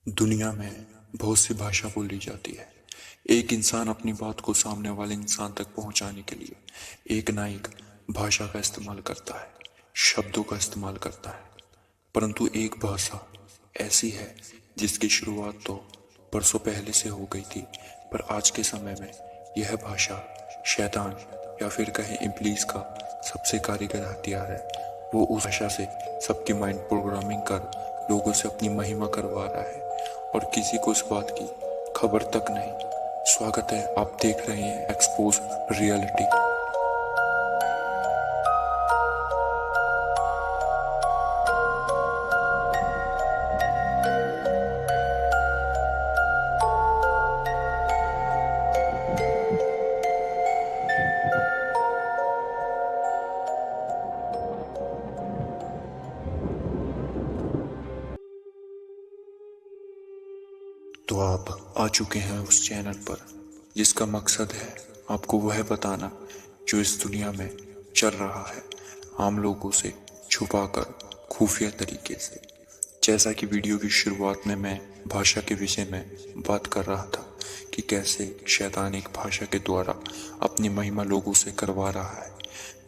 दुनिया में बहुत सी भाषा बोली जाती है। एक इंसान अपनी बात को सामने वाले इंसान तक पहुंचाने के लिए एक ना एक भाषा का इस्तेमाल करता है, शब्दों का इस्तेमाल करता है। परंतु एक भाषा ऐसी है जिसकी शुरुआत तो बरसों पहले से हो गई थी, पर आज के समय में यह भाषा शैतान या फिर कहें इब्लीस का सबसे कारीगर हथियार है। वो उस भाषा से सबकी माइंड प्रोग्रामिंग कर लोगों से अपनी महिमा करवा रहा है और किसी को इस बात की खबर तक नहीं। स्वागत है, आप देख रहे हैं एक्सपोज रियलिटी। तो आप आ चुके हैं उस चैनल पर जिसका मकसद है आपको वह बताना जो इस दुनिया में चल रहा है, आम लोगों से छुपाकर, खुफिया तरीके से। जैसा कि वीडियो की शुरुआत में मैं भाषा के विषय में बात कर रहा था कि कैसे शैतान एक भाषा के द्वारा अपनी महिमा लोगों से करवा रहा है।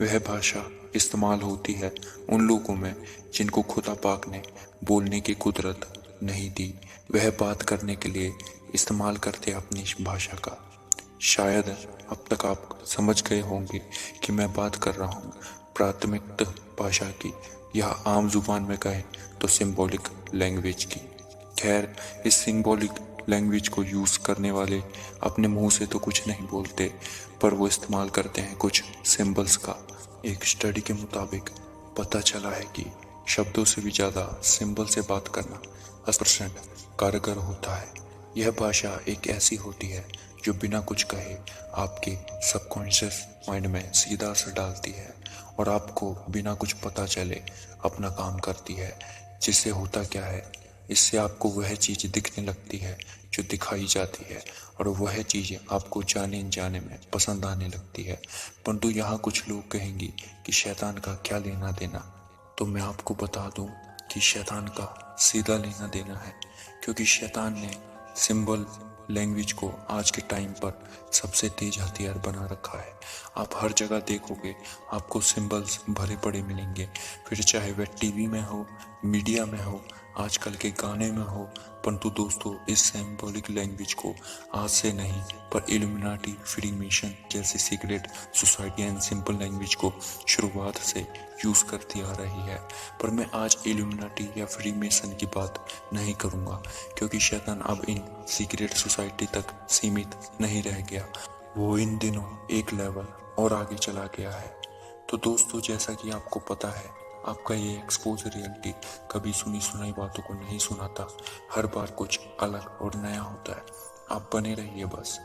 वह भाषा इस्तेमाल होती है उन लोगों में जिनको खुदा पाक ने बोलने की कुदरत नहीं दी। वह बात करने के लिए इस्तेमाल करते अपनी इस भाषा का। शायद अब तक आप समझ गए होंगे कि मैं बात कर रहा हूँ प्राथमिक भाषा की, या आम जुबान में कहें तो सिंबॉलिक लैंग्वेज की। खैर, इस सिंबॉलिक लैंग्वेज को यूज़ करने वाले अपने मुंह से तो कुछ नहीं बोलते, पर वो इस्तेमाल करते हैं कुछ सिंबल्स का। एक स्टडी के मुताबिक पता चला है कि शब्दों से भी ज़्यादा सिंबल से बात करना 80% कारगर होता है। यह भाषा एक ऐसी होती है जो बिना कुछ कहे आपके सबकॉन्शियस माइंड में सीधा असर डालती है और आपको बिना कुछ पता चले अपना काम करती है। जिससे होता क्या है, इससे आपको वह चीज़ दिखने लगती है जो दिखाई जाती है, और वह चीज़ें आपको जाने अनजाने में पसंद आने लगती है। परंतु यहाँ कुछ लोग कहेंगे कि शैतान का क्या लेना देना। तो मैं आपको बता दूं कि शैतान का सीधा लेना देना है, क्योंकि शैतान ने सिंबल लैंग्वेज को आज के टाइम पर सबसे तेज हथियार बना रखा है। आप हर जगह देखोगे आपको सिंबल्स भरे पड़े मिलेंगे, फिर चाहे वह टीवी में हो, मीडिया में हो, आजकल के गाने में हो। परंतु दोस्तों, इस सिंबॉलिक लैंग्वेज को आज से नहीं, पर इल्यूमिनाटी, फ्रीमेशन जैसी secret society and simple language को शुरुआत से यूज़ करती आ रही है। पर मैं आज इल्यूमिनाटी या फ्रीमेसन की बात नहीं करूँगा, क्योंकि शैतान अब इन सीक्रेट सोसाइटी तक सीमित नहीं रह गया। वो इन दिनों एक लेवल और आगे चला गया है। तो दोस्तों, जैसा कि आपको पता है, आपका ये एक्सपोज रियलिटी कभी सुनी सुनाई बातों को नहीं सुनाता। हर बार कुछ अलग और नया होता है। आप बने रहिए बस।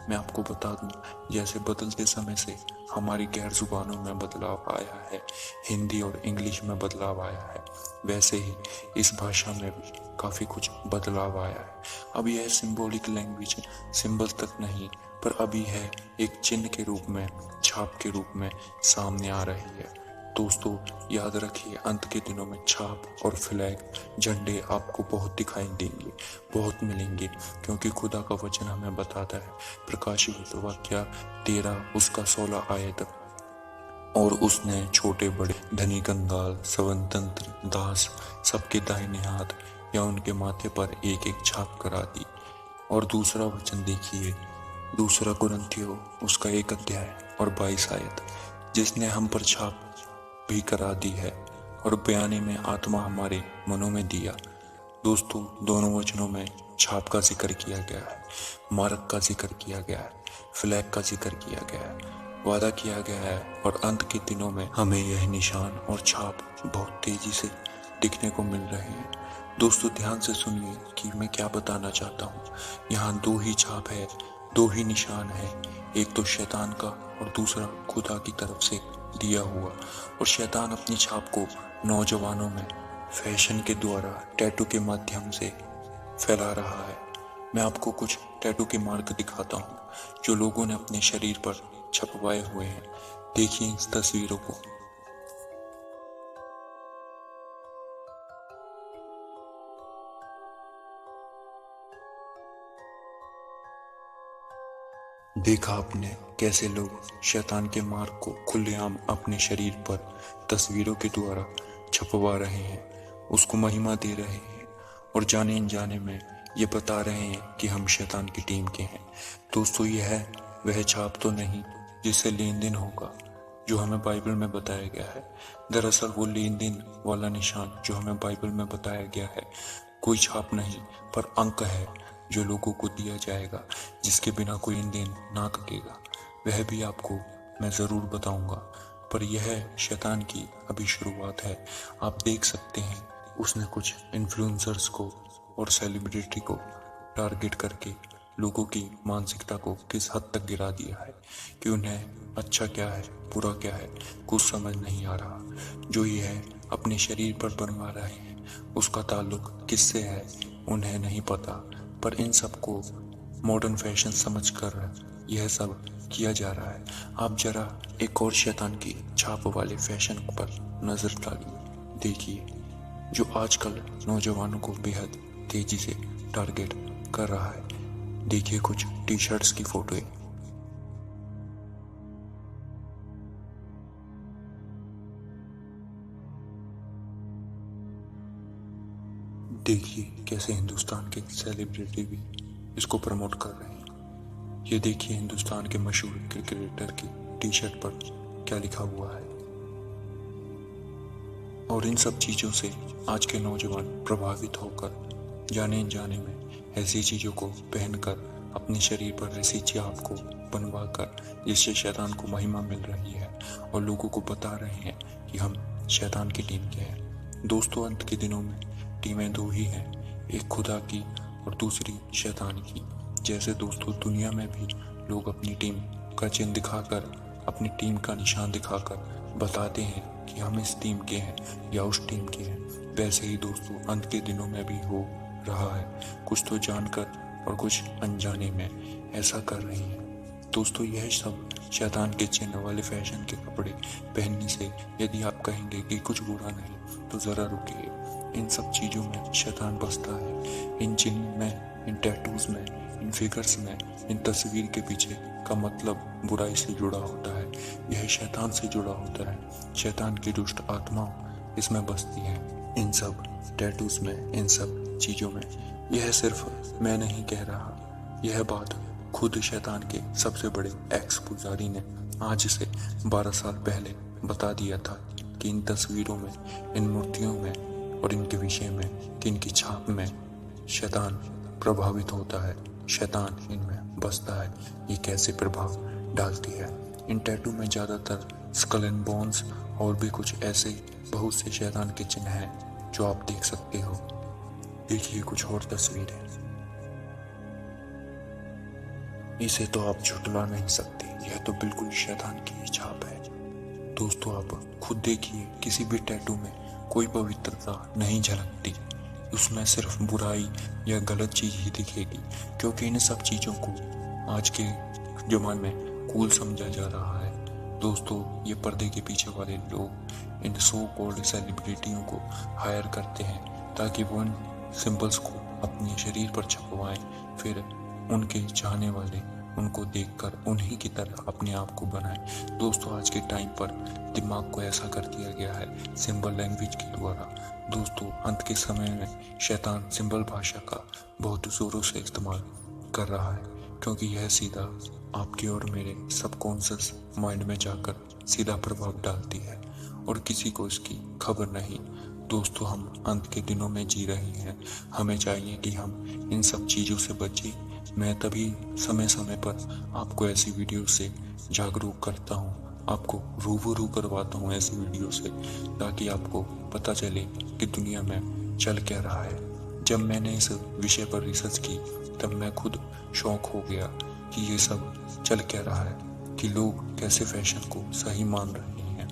मैं आपको बता दूं, जैसे बदलते समय से हमारी गैर जुबानों में बदलाव आया है, हिंदी और इंग्लिश में बदलाव आया है, वैसे ही इस भाषा में भी काफ़ी कुछ बदलाव आया है। अब यह सिंबॉलिक लैंग्वेज सिंबल तक नहीं, पर अभी है एक चिन्ह के रूप में, छाप के रूप में सामने आ रही है। दोस्तों, याद रखिए, अंत के दिनों में छाप और फ्लैग, झंडे आपको बहुत दिखाई देंगे, बहुत मिलेंगे, क्योंकि खुदा का वचन हमें बताता है, प्रकाशित वाक्य 13 उसका 16 आयत, और उसने छोटे बड़े, धनी कंगाल, स्वतंत्र दास सबके दाहिने हाथ या उनके माथे पर एक एक छाप करा दी। और दूसरा वचन देखिए, दूसरा कुरिन्थियों उसका 1 अध्याय और 22 आयत, जिसने हम पर छाप भी करा दी है और बयाने में आत्मा हमारे मनों में दिया। दोस्तों, दोनों वचनों में छाप का जिक्र किया गया है, मार्क का जिक्र किया गया है, फ्लैग का जिक्र किया गया है, वादा किया गया है, और अंत के दिनों में हमें यह निशान और छाप बहुत तेजी से दिखने को मिल रहे हैं। दोस्तों, ध्यान से सुनिए कि मैं क्या बताना चाहता हूँ। यहाँ 2 ही छाप है, 2 ही निशान है, एक तो शैतान का और दूसरा खुदा की तरफ से दिया हुआ। और शैतान अपनी छाप को नौजवानों में फैशन के द्वारा टैटू के माध्यम से फैला रहा है। मैं आपको कुछ टैटू के मार्क दिखाता हूँ जो लोगों ने अपने शरीर पर छपवाए हुए हैं। देखिए इस तस्वीरों को। देखा आपने कैसे लोग शैतान के मार्ग को खुलेआम अपने शरीर पर तस्वीरों के द्वारा छपवा रहे हैं, उसको महिमा दे रहे हैं और जाने अनजाने में ये बता रहे हैं कि हम शैतान की टीम के हैं। दोस्तों, यह है वह छाप तो नहीं जिससे लेन देन होगा जो हमें बाइबल में बताया गया है। दरअसल वो लेन देन वाला निशान जो हमें बाइबल में बताया गया है कोई छाप नहीं पर अंक है जो लोगों को दिया जाएगा, जिसके बिना कोई लेन देन ना करेगा। वह भी आपको मैं ज़रूर बताऊंगा, पर यह शैतान की अभी शुरुआत है। आप देख सकते हैं उसने कुछ इन्फ्लुएंसर्स को और सेलिब्रिटी को टारगेट करके लोगों की मानसिकता को किस हद तक गिरा दिया है कि उन्हें अच्छा क्या है बुरा क्या है कुछ समझ नहीं आ रहा। जो यह अपने शरीर पर बनवा रहे हैं उसका ताल्लुक किससे है उन्हें नहीं पता, पर इन सबको मॉडर्न फैशन समझकर यह सब किया जा रहा है। आप जरा एक और शैतान की छाप वाले फैशन पर नजर डालिए, देखिए जो आजकल नौजवानों को बेहद तेजी से टारगेट कर रहा है। देखिए कुछ टी शर्ट्स की फोटोएं। देखिए कैसे हिंदुस्तान के सेलिब्रिटी भी इसको प्रमोट कर रहे हैं। ये देखिए हिंदुस्तान के मशहूर क्रिकेटर की टी शर्ट पर क्या लिखा हुआ है। और इन सब चीज़ों से आज के नौजवान प्रभावित होकर जाने अनजाने में ऐसी चीज़ों को पहनकर अपने शरीर पर ऐसी छाप को बनवा कर जिससे शैतान को महिमा मिल रही है और लोगों को बता रहे हैं कि हम शैतान की टीम के हैं। दोस्तों, अंत के दिनों में टीमें दो ही हैं, एक खुदा की और दूसरी शैतान की। जैसे दोस्तों दुनिया में भी लोग अपनी टीम का चिन्ह दिखाकर अपनी टीम का निशान दिखाकर बताते हैं कि हम इस टीम के हैं या उस टीम के हैं, वैसे ही दोस्तों अंत के दिनों में भी हो रहा है। कुछ तो जानकर और कुछ अनजाने में ऐसा कर रही हैं। दोस्तों, यह सब शैतान के चिन्ह वाले फैशन के कपड़े पहनने से यदि आप कहेंगे कि कुछ बुरा नहीं तो ज़रा रुकिए। इन सब चीज़ों में शैतान बसता है। इन चिन्ह में, इन टैटूज में, इन फिगर्स में, इन तस्वीर के पीछे का मतलब बुराई से जुड़ा होता है। यह शैतान से जुड़ा होता है। शैतान की दुष्ट आत्माओं इसमें बसती है, इन सब टैटूज में, इन सब चीज़ों में। यह सिर्फ मैं नहीं कह रहा, यह बात खुद शैतान के सबसे बड़े एक्स पुजारी ने आज से 12 साल पहले बता दिया था कि इन तस्वीरों में, इन मूर्तियों में और इनके विषय में कि इनकी छाप में शैतान प्रभावित होता है, शैतान इनमें बसता है। ये कैसे प्रभाव डालती है। इन टैटू में ज़्यादातर स्कल एंड बोन्स और भी कुछ ऐसे बहुत से शैतान के चिन्ह हैं जो आप देख सकते हो। देखिए कुछ और तस्वीरें। इसे तो आप झुटला नहीं सकते, यह तो बिल्कुल शैतान की ही छाप है। दोस्तों, आप खुद देखिए किसी भी टैटू में कोई पवित्रता नहीं झलकती, उसमें सिर्फ बुराई या गलत चीज ही दिखेगी, क्योंकि इन सब चीज़ों को आज के ज़माने में कूल समझा जा रहा है। दोस्तों, ये पर्दे के पीछे वाले लोग इन सो कॉल्ड सेलिब्रिटियों को हायर करते हैं ताकि वो इन सिंबल्स को अपने शरीर पर छपवाएं, फिर उनके चाहने वाले उनको देखकर उन्हीं की तरह अपने आप को बनाएं। दोस्तों, आज के टाइम पर दिमाग को ऐसा कर दिया गया है सिंबल लैंग्वेज के द्वारा। दोस्तों, अंत के समय में शैतान सिंबल भाषा का बहुत ज़ोरों से इस्तेमाल कर रहा है, क्योंकि यह सीधा आपके और मेरे सबकॉन्शियस माइंड में जाकर सीधा प्रभाव डालती है और किसी को इसकी खबर नहीं। दोस्तों, हम अंत के दिनों में जी रहे हैं, हमें चाहिए कि हम इन सब चीज़ों से बचें। मैं तभी समय समय पर आपको ऐसी वीडियो से जागरूक करता हूँ, आपको रूबरू करवाता हूँ ऐसी वीडियो से, ताकि आपको पता चले कि दुनिया में चल क्या रहा है। जब मैंने इस विषय पर रिसर्च की तब मैं खुद शौक हो गया कि ये सब चल क्या रहा है, कि लोग कैसे फैशन को सही मान रहे हैं,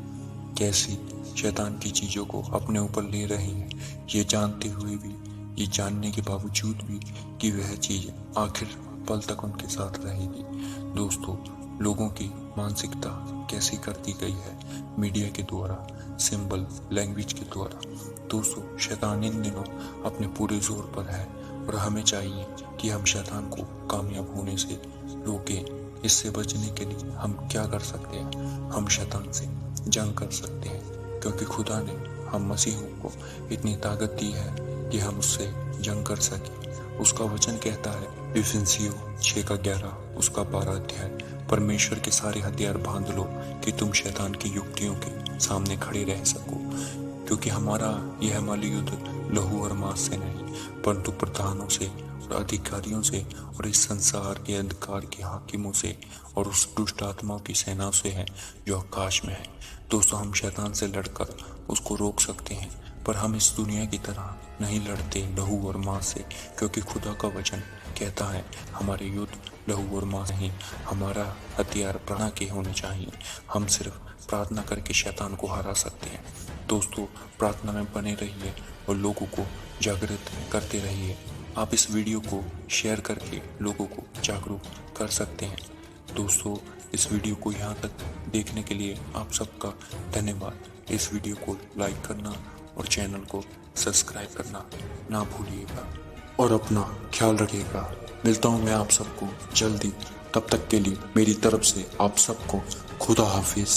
कैसी शैतान की चीज़ों को अपने ऊपर ले रहे हैं, ये जानते हुए भी, ये जानने के बावजूद भी कि वह चीज़ आखिर पल तक उनके साथ रहेगी। दोस्तों, लोगों की मानसिकता कैसी कर दी गई है मीडिया के द्वारा, सिंबल लैंग्वेज के द्वारा। दोस्तों, शैतान इन दिनों अपने पूरे जोर पर है और हमें चाहिए कि हम शैतान को कामयाब होने से रोकें, इससे बचने के लिए हम क्या कर सकते हैं? हम शैतान से जंग कर सकते हैं, क्योंकि खुदा ने हम मसीहों को इतनी ताकत दी है कि हम उससे जंग कर सकें। उसका वचन कहता है इफिसियों 6:11 उसका 12 अध्याय, परमेश्वर के सारे हथियार बांध लो कि तुम शैतान की युक्तियों के सामने खड़े रह सको, क्योंकि हमारा यह माली युद्ध लहू और मांस से नहीं, परंतु प्रधानों से और अधिकारियों से और इस संसार के अंधकार के हाकिमों से और उस दुष्ट आत्माओं की सेना से है जो आकाश में है। दोस्तों, हम शैतान से लड़कर उसको रोक सकते हैं, पर हम इस दुनिया की तरह नहीं लड़ते लहू और मांस से, क्योंकि खुदा का वचन कहता है हमारे युद्ध लहू और मांस नहीं, हमारा हथियार प्राणा के होने चाहिए। हम सिर्फ प्रार्थना करके शैतान को हरा सकते हैं। दोस्तों, प्रार्थना में बने रहिए और लोगों को जागृत करते रहिए। आप इस वीडियो को शेयर करके लोगों को जागरूक कर सकते हैं। दोस्तों, इस वीडियो को यहाँ तक देखने के लिए आप सबका धन्यवाद। इस वीडियो को लाइक करना और चैनल को सब्सक्राइब करना ना भूलिएगा और अपना ख्याल रखिएगा। मिलता हूँ मैं आप सबको जल्दी। तब तक के लिए मेरी तरफ से आप सबको खुदा हाफिज।